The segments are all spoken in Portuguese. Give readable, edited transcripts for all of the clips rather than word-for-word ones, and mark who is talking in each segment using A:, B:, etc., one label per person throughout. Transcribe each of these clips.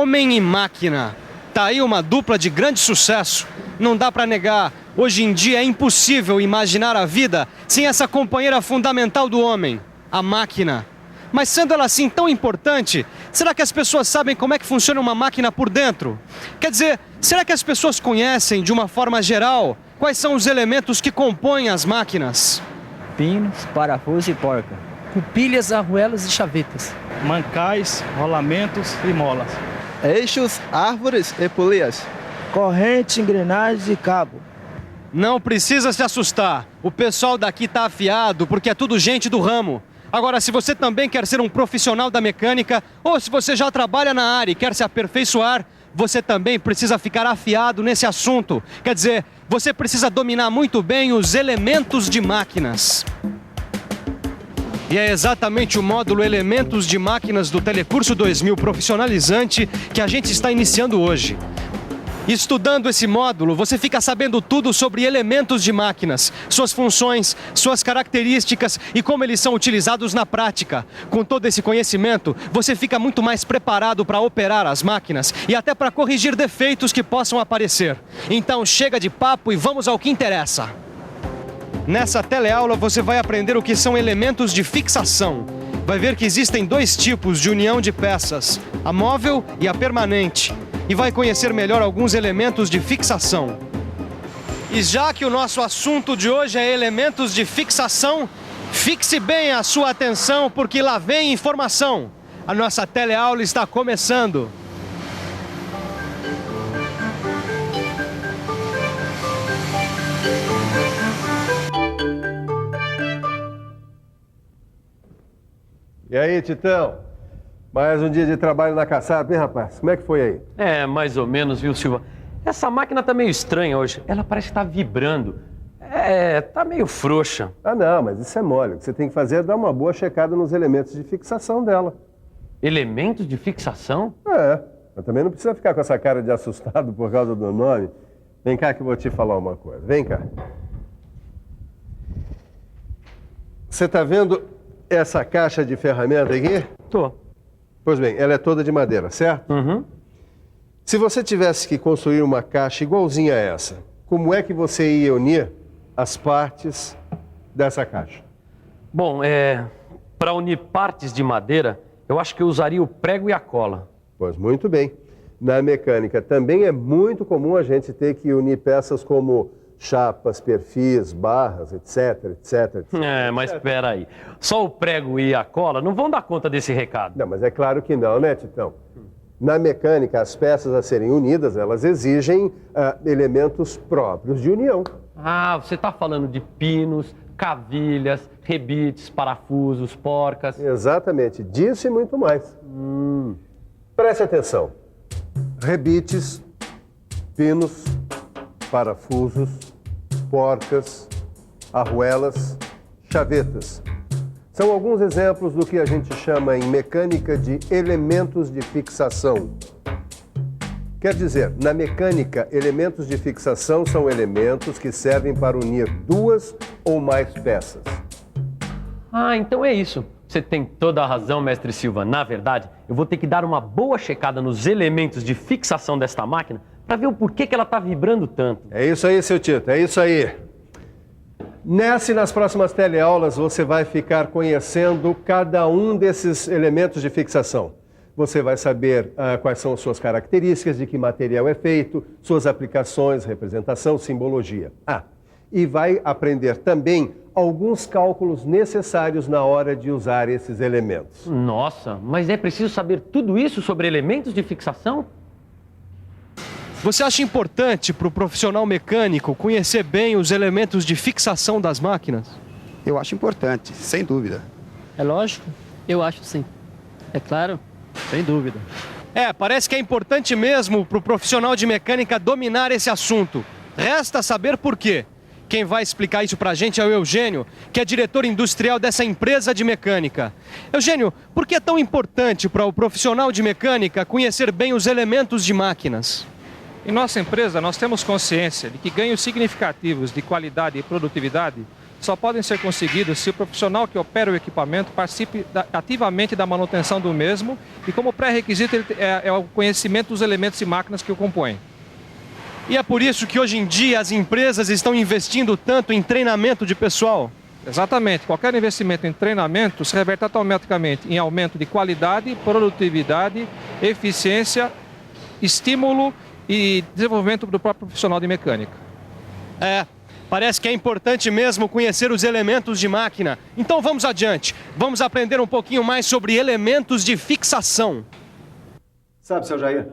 A: Homem e máquina. Tá aí uma dupla de grande sucesso. Não dá para negar. Hoje em dia é impossível imaginar a vida sem essa companheira fundamental do homem, a máquina. Mas sendo ela assim tão importante, será que as pessoas sabem como é que funciona uma máquina por dentro? Quer dizer, será que as pessoas conhecem, de uma forma geral, quais são os elementos que compõem as máquinas?
B: Pinos, parafuso e porca.
C: Com pilhas, arruelas e chavetas.
D: Mancais, rolamentos e molas.
E: Eixos, árvores e polias.
B: Corrente, engrenagem e cabo.
A: Não precisa se assustar. O pessoal daqui tá afiado porque é tudo gente do ramo. Agora, se você também quer ser um profissional da mecânica, ou se você já trabalha na área e quer se aperfeiçoar, você também precisa ficar afiado nesse assunto. Quer dizer, você precisa dominar muito bem os elementos de máquinas. E é exatamente o módulo Elementos de Máquinas do Telecurso 2000 Profissionalizante que a gente está iniciando hoje. Estudando esse módulo, você fica sabendo tudo sobre elementos de máquinas, suas funções, suas características e como eles são utilizados na prática. Com todo esse conhecimento, você fica muito mais preparado para operar as máquinas e até para corrigir defeitos que possam aparecer. Então chega de papo e vamos ao que interessa. Nessa teleaula você vai aprender o que são elementos de fixação. Vai ver que existem dois tipos de união de peças, a móvel e a permanente. E vai conhecer melhor alguns elementos de fixação. E já que o nosso assunto de hoje é elementos de fixação, fixe bem a sua atenção porque lá vem informação. A nossa teleaula está começando.
F: E aí, Titão? Mais um dia de trabalho na caçada, hein, rapaz? Como é que foi aí?
G: É, mais ou menos, viu, Silva? Essa máquina tá meio estranha hoje. Ela parece que tá vibrando. Tá meio frouxa.
F: Ah, não, mas isso é mole. O que você tem que fazer é dar uma boa checada nos elementos de fixação dela.
G: Elementos de fixação?
F: Mas também não precisa ficar com essa cara de assustado por causa do nome. Vem cá que eu vou te falar uma coisa. Vem cá. Você tá vendo essa caixa de ferramenta aqui?
G: Tô.
F: Pois bem, ela é toda de madeira, certo?
G: Uhum.
F: Se você tivesse que construir uma caixa igualzinha a essa, como é que você ia unir as partes dessa caixa?
G: Bom, para unir partes de madeira, eu acho que eu usaria o prego e a cola.
F: Pois muito bem. Na mecânica também é muito comum a gente ter que unir peças como chapas, perfis, barras, etc, etc, etc.
G: Mas espera aí. Só o prego e a cola não vão dar conta desse recado.
F: Não, mas é claro que não, né, Titão? Na mecânica, as peças a serem unidas, elas exigem elementos próprios de união.
G: Ah, você está falando de pinos, cavilhas, rebites, parafusos, porcas.
F: Exatamente, disso e muito mais. Preste atenção. Rebites, pinos, parafusos, porcas, arruelas, chavetas. São alguns exemplos do que a gente chama em mecânica de elementos de fixação. Quer dizer, na mecânica, elementos de fixação são elementos que servem para unir duas ou mais peças.
G: Ah, então é isso. Você tem toda a razão, mestre Silva. Na verdade, eu vou ter que dar uma boa checada nos elementos de fixação desta máquina para ver o porquê que ela está vibrando tanto.
F: É isso aí, seu Tito, é isso aí. Nessa e nas próximas teleaulas você vai ficar conhecendo cada um desses elementos de fixação. Você vai saber quais são as suas características, de que material é feito, suas aplicações, representação, simbologia. E vai aprender também alguns cálculos necessários na hora de usar esses elementos.
G: Nossa, mas é preciso saber tudo isso sobre elementos de fixação?
A: Você acha importante para o profissional mecânico conhecer bem os elementos de fixação das máquinas?
E: Eu acho importante, sem dúvida.
C: É lógico? Eu acho sim. É claro? Sem dúvida.
A: Parece que é importante mesmo para o profissional de mecânica dominar esse assunto. Resta saber por quê. Quem vai explicar isso pra gente é o Eugênio, que é diretor industrial dessa empresa de mecânica. Eugênio, por que é tão importante para o profissional de mecânica conhecer bem os elementos de máquinas?
H: Em nossa empresa, nós temos consciência de que ganhos significativos de qualidade e produtividade só podem ser conseguidos se o profissional que opera o equipamento participe ativamente da manutenção do mesmo e como pré-requisito é o conhecimento dos elementos e máquinas que o compõem.
A: E é por isso que hoje em dia as empresas estão investindo tanto em treinamento de pessoal?
H: Exatamente. Qualquer investimento em treinamento se reverte automaticamente em aumento de qualidade, produtividade, eficiência, estímulo e desenvolvimento do próprio profissional de mecânica.
A: Parece que é importante mesmo conhecer os elementos de máquina. Então vamos adiante. Vamos aprender um pouquinho mais sobre elementos de fixação.
F: Sabe, seu Jair,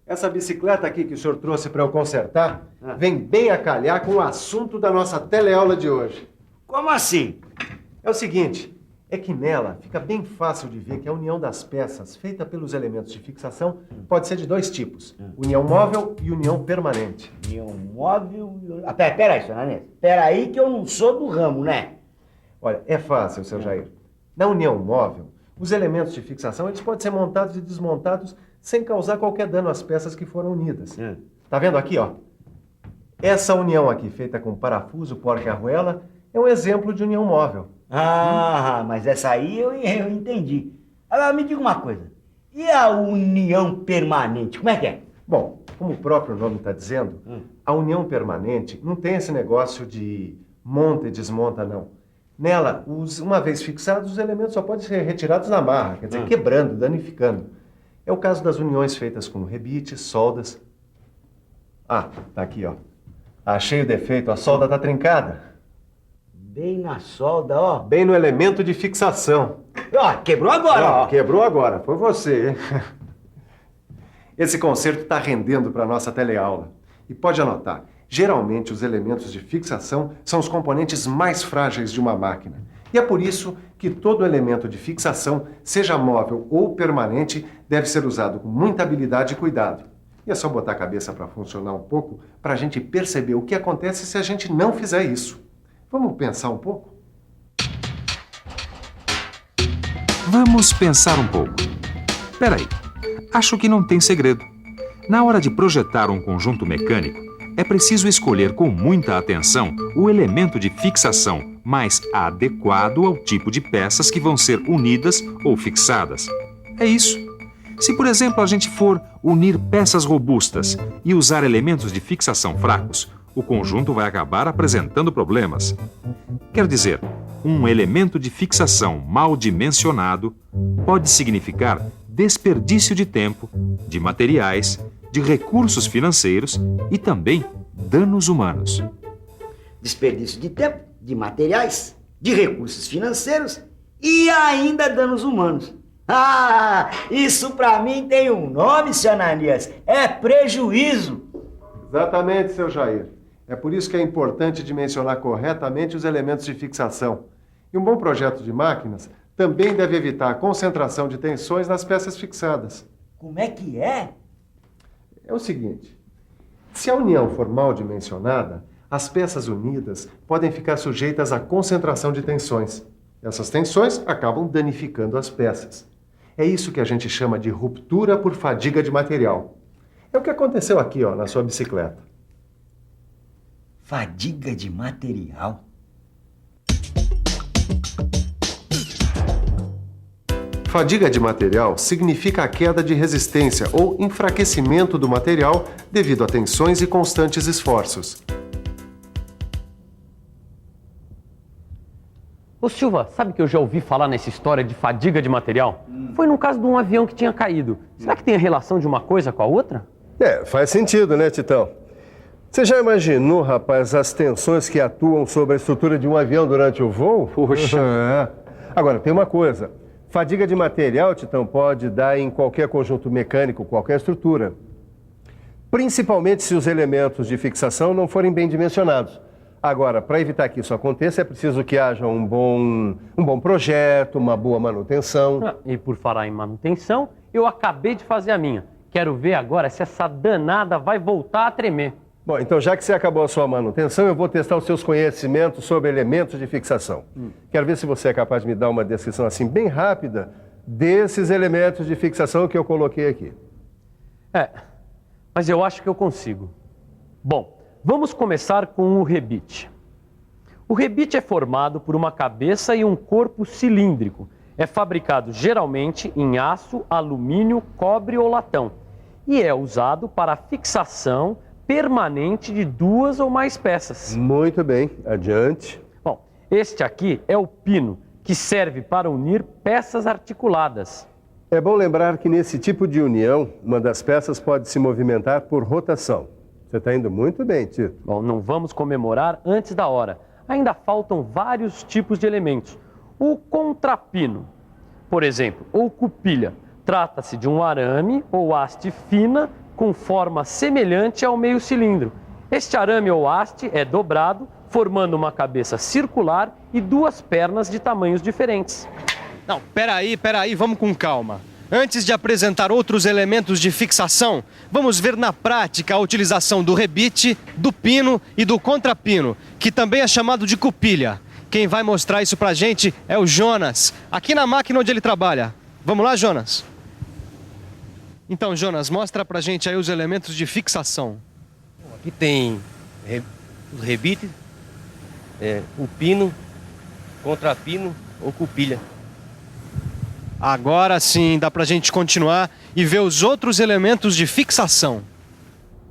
F: essa bicicleta aqui que o senhor trouxe para eu consertar vem bem a calhar com o assunto da nossa teleaula de hoje.
I: Como assim?
F: É o seguinte, é que nela fica bem fácil de ver que a união das peças feita pelos elementos de fixação pode ser de dois tipos, união móvel e união permanente.
I: União móvel... Peraí, senhor Anês. Peraí que eu não sou do ramo, né?
F: Olha, é fácil, seu Jair. Na união móvel, os elementos de fixação eles podem ser montados e desmontados sem causar qualquer dano às peças que foram unidas. Tá vendo aqui, ó? Essa união aqui, feita com parafuso, porca e arruela, é um exemplo de união móvel.
I: Mas essa aí eu entendi. Agora me diga uma coisa. E a união permanente, como é que é?
F: Bom, como o próprio nome está dizendo, a união permanente não tem esse negócio de monta e desmonta, não. Nela, uma vez fixados, os elementos só podem ser retirados na marra, quer dizer, quebrando, danificando. É o caso das uniões feitas com rebites, soldas. Tá aqui, ó. Achei o defeito, a solda tá trincada.
I: Bem na solda, ó.
F: Bem no elemento de fixação.
I: Quebrou agora, ó.
F: Quebrou agora, foi você, hein? Esse conserto está rendendo para a nossa teleaula. E pode anotar, geralmente os elementos de fixação são os componentes mais frágeis de uma máquina. E é por isso que todo elemento de fixação, seja móvel ou permanente, deve ser usado com muita habilidade e cuidado. E é só botar a cabeça para funcionar um pouco para a gente perceber o que acontece se a gente não fizer isso. Vamos pensar um pouco?
J: Vamos pensar um pouco. Peraí, acho que não tem segredo. Na hora de projetar um conjunto mecânico, é preciso escolher com muita atenção o elemento de fixação mais adequado ao tipo de peças que vão ser unidas ou fixadas. É isso. Se, por exemplo, a gente for unir peças robustas e usar elementos de fixação fracos, o conjunto vai acabar apresentando problemas. Quer dizer, um elemento de fixação mal dimensionado pode significar desperdício de tempo, de materiais, de recursos financeiros e também danos humanos.
I: Desperdício de tempo, de materiais, de recursos financeiros e ainda danos humanos. Isso pra mim tem um nome, senhor Ananias. É prejuízo.
F: Exatamente, seu Jair. É por isso que é importante dimensionar corretamente os elementos de fixação. E um bom projeto de máquinas também deve evitar a concentração de tensões nas peças fixadas.
I: Como é que é?
F: É o seguinte, se a união for mal dimensionada, as peças unidas podem ficar sujeitas à concentração de tensões. Essas tensões acabam danificando as peças. É isso que a gente chama de ruptura por fadiga de material. É o que aconteceu aqui, ó, na sua bicicleta.
I: Fadiga de material?
F: Fadiga de material significa a queda de resistência ou enfraquecimento do material devido a tensões e constantes esforços.
G: Ô Silva, sabe que eu já ouvi falar nessa história de fadiga de material? Foi no caso de um avião que tinha caído. Será que tem a relação de uma coisa com a outra?
F: Faz sentido, né, Titão? Você já imaginou, rapaz, as tensões que atuam sobre a estrutura de um avião durante o voo?
G: Poxa.
F: Agora, tem uma coisa. Fadiga de material, Titão, pode dar em qualquer conjunto mecânico, qualquer estrutura. Principalmente se os elementos de fixação não forem bem dimensionados. Agora, para evitar que isso aconteça, é preciso que haja um bom projeto, uma boa manutenção.
G: E por falar em manutenção, eu acabei de fazer a minha. Quero ver agora se essa danada vai voltar a tremer.
F: Bom, então já que você acabou a sua manutenção, eu vou testar os seus conhecimentos sobre elementos de fixação. Quero ver se você é capaz de me dar uma descrição assim bem rápida desses elementos de fixação que eu coloquei aqui.
G: Mas eu acho que eu consigo. Bom, vamos começar com o rebite. O rebite é formado por uma cabeça e um corpo cilíndrico. É fabricado geralmente em aço, alumínio, cobre ou latão e é usado para a fixação permanente de 2 ou mais peças.
F: Muito bem, adiante.
G: Bom, este aqui é o pino, que serve para unir peças articuladas.
F: É bom lembrar que nesse tipo de união, uma das peças pode se movimentar por rotação. Você está indo muito bem, Tito.
G: Bom, não vamos comemorar antes da hora. Ainda faltam vários tipos de elementos. O contrapino, por exemplo, ou cupilha, trata-se de um arame ou haste fina com forma semelhante ao meio cilindro. Este arame ou haste é dobrado, formando uma cabeça circular e 2 pernas de tamanhos diferentes.
A: Não, peraí, vamos com calma. Antes de apresentar outros elementos de fixação, vamos ver na prática a utilização do rebite, do pino e do contrapino, que também é chamado de cupilha. Quem vai mostrar isso pra gente é o Jonas, aqui na máquina onde ele trabalha. Vamos lá, Jonas? Então, Jonas, mostra pra gente aí os elementos de fixação.
K: Aqui tem os rebites, o pino, contrapino ou cupilha.
A: Agora sim, dá pra gente continuar e ver os outros elementos de fixação.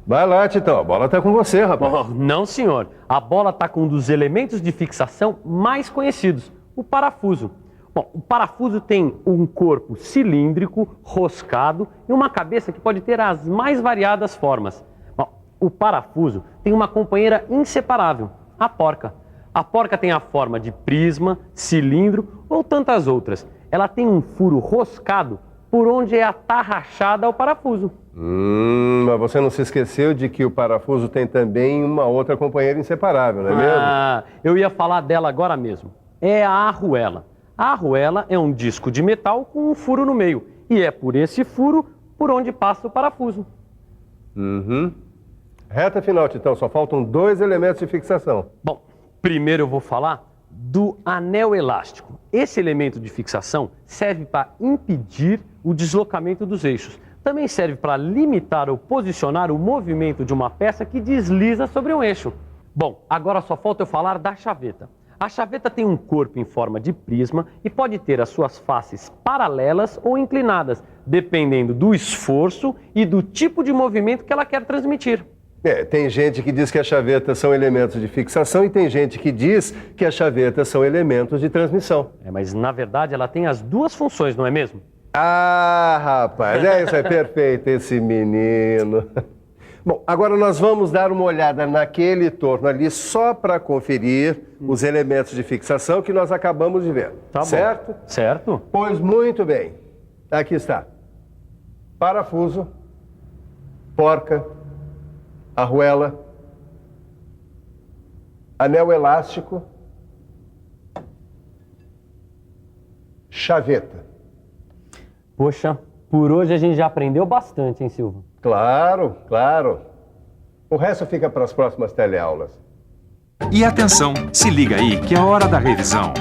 F: Vai lá, Titão, a bola tá com você, rapaz.
G: Oh, não, senhor. A bola está com um dos elementos de fixação mais conhecidos, o parafuso. Bom, o parafuso tem um corpo cilíndrico, roscado e uma cabeça que pode ter as mais variadas formas. Bom, o parafuso tem uma companheira inseparável, a porca. A porca tem a forma de prisma, cilindro ou tantas outras. Ela tem um furo roscado por onde é atarrachada ao parafuso.
F: Mas você não se esqueceu de que o parafuso tem também uma outra companheira inseparável, não é mesmo?
G: Eu ia falar dela agora mesmo. É a arruela. A arruela é um disco de metal com um furo no meio. E é por esse furo por onde passa o parafuso.
F: Reta final, Titão. Só faltam 2 elementos de fixação.
G: Bom, primeiro eu vou falar do anel elástico. Esse elemento de fixação serve para impedir o deslocamento dos eixos. Também serve para limitar ou posicionar o movimento de uma peça que desliza sobre um eixo. Bom, agora só falta eu falar da chaveta. A chaveta tem um corpo em forma de prisma e pode ter as suas faces paralelas ou inclinadas, dependendo do esforço e do tipo de movimento que ela quer transmitir.
F: Tem gente que diz que as chavetas são elementos de fixação e tem gente que diz que as chavetas são elementos de transmissão.
G: Mas na verdade ela tem as 2 funções, não é mesmo?
F: Ah, rapaz, isso é perfeito, esse menino. Bom, agora nós vamos dar uma olhada naquele torno ali só para conferir os elementos de fixação que nós acabamos de ver.
G: Tá bom.
F: Certo?
G: Certo.
F: Pois muito bem. Aqui está. Parafuso, porca, arruela, anel elástico, chaveta.
G: Poxa, por hoje a gente já aprendeu bastante, hein, Silva?
F: Claro, claro. O resto fica para as próximas teleaulas.
J: E atenção, se liga aí que é a hora da revisão.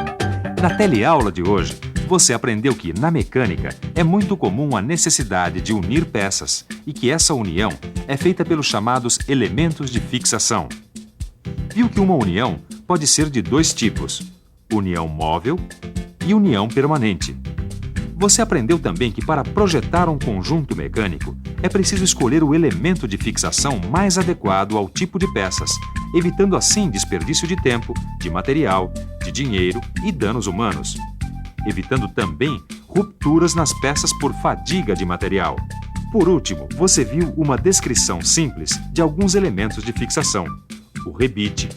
J: Na teleaula de hoje, você aprendeu que, na mecânica, é muito comum a necessidade de unir peças e que essa união é feita pelos chamados elementos de fixação. Viu que uma união pode ser de 2 tipos, união móvel e união permanente. Você aprendeu também que para projetar um conjunto mecânico, é preciso escolher o elemento de fixação mais adequado ao tipo de peças, evitando assim desperdício de tempo, de material, de dinheiro e danos humanos. Evitando também rupturas nas peças por fadiga de material. Por último, você viu uma descrição simples de alguns elementos de fixação: o rebite,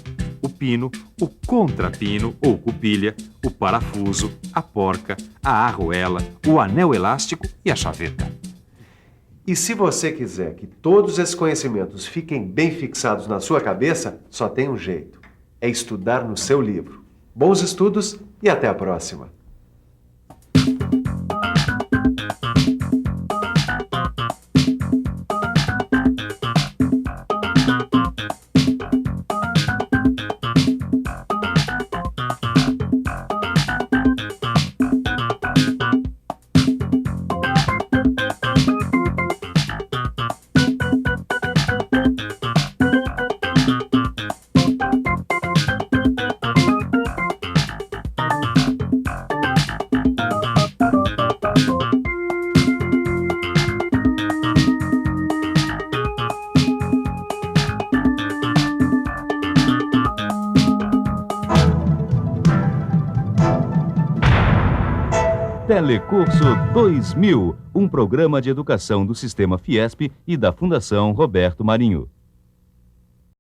J: o pino, o contrapino ou cupilha, o parafuso, a porca, a arruela, o anel elástico e a chaveta.
F: E se você quiser que todos esses conhecimentos fiquem bem fixados na sua cabeça, só tem um jeito: é estudar no seu livro. Bons estudos e até a próxima!
L: Telecurso 2000, um programa de educação do Sistema Fiesp e da Fundação Roberto Marinho.